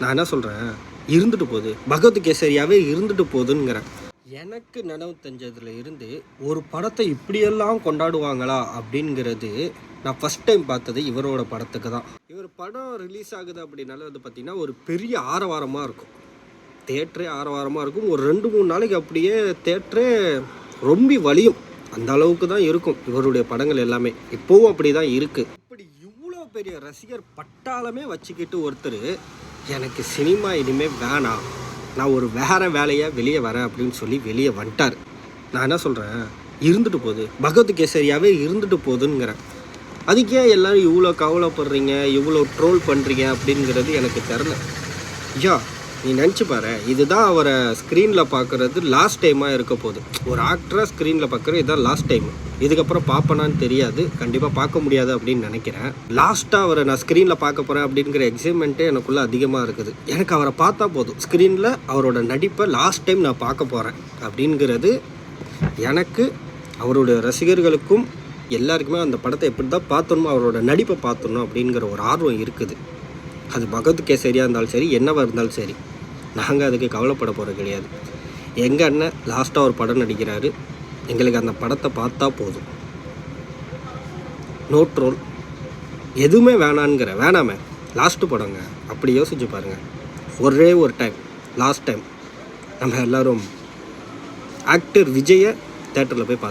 நான் என்ன சொல்கிறேன், இருந்துட்டு போகுது, பகவத் கேசரியாவே இருந்துட்டு போகுதுங்கிறேன். எனக்கு நினைவு தெரிஞ்சதுல இருந்து ஒரு படத்தை இப்படியெல்லாம் கொண்டாடுவாங்களா அப்படிங்கிறது நான் ஃபஸ்ட் டைம் பார்த்தது இவரோட படத்துக்கு தான். இவர் படம் ரிலீஸ் ஆகுது அப்படின்னால வந்து பார்த்திங்கன்னா ஒரு பெரிய ஆரவாரமாக இருக்கும், தேட்டரே ஆரவாரமாக இருக்கும். ஒரு 2-3 நாளைக்கு அப்படியே தேட்டரே ரொம்ப வலியும், அந்த அளவுக்கு தான் இருக்கும் இவருடைய படங்கள் எல்லாமே. இப்போவும் அப்படி தான் இருக்குது. இப்படி இவ்வளோ பெரிய ரசிகர் பட்டாளமே வச்சுக்கிட்டு ஒருத்தர் எனக்கு சினிமா இனிமேல் வேணாம், நான் ஒரு வேறு வேலையாக வெளியே வரேன் அப்படின்னு சொல்லி வெளியே வந்துட்டார். நான் என்ன சொல்கிறேன், இருந்துட்டு போகுது, பகவத் கேசரியாவே இருந்துட்டு போகுதுங்கிறேன். அதுக்கே எல்லோரும் இவ்வளோ கவலைப்படுறீங்க, இவ்வளோ ட்ரோல் பண்ணுறீங்க அப்படிங்கிறது எனக்கு தெரில. ஐயா நீ நினச்சி பாரு, இதுதான் அவரை ஸ்க்ரீனில் பார்க்குறது லாஸ்ட் டைமாக இருக்க போகுது. ஒரு ஆக்டராக ஸ்க்ரீனில் பார்க்குறது இதுதான் லாஸ்ட் டைம். இதுக்கப்புறம் பார்ப்பனான்னு தெரியாது, கண்டிப்பாக பார்க்க முடியாது அப்படின்னு நினைக்கிறேன். லாஸ்ட்டாக அவரை நான் ஸ்க்ரீனில் பார்க்க போகிறேன் அப்படிங்கிற எக்ஸைட்மெண்ட்டே எனக்குள்ளே அதிகமாக இருக்குது. எனக்கு அவரை பார்த்தா போதும், ஸ்க்ரீனில் அவரோட நடிப்பை லாஸ்ட் டைம் நான் பார்க்க போகிறேன் அப்படிங்கிறது எனக்கு, அவருடைய ரசிகர்களுக்கும் எல்லாருக்குமே அந்த படத்தை எப்படி தான் பார்த்தணுமோ, அவரோட நடிப்பை பார்த்தணும் அப்படிங்கிற ஒரு ஆர்வம் இருக்குது. அது பகவத் கேசரியாக இருந்தாலும் சரி, என்னவாக இருந்தாலும் சரி, நாங்கள் அதுக்கு கவலைப்பட போகிறது கிடையாது. எங்கள் அண்ணன் லாஸ்ட்டாக ஒரு படம் நடிக்கிறாரு, எங்களுக்கு அந்த படத்தை பார்த்தா போதும். நோ ட்ரோல், எதுவுமே வேணாமே, லாஸ்ட்டு படங்க. அப்படி யோசிச்சு பாருங்கள், ஒரே ஒரு டைம், லாஸ்ட் டைம் நம்ம எல்லோரும் ஆக்டர் விஜயை தேட்டரில் போய் பார்த்தோம்.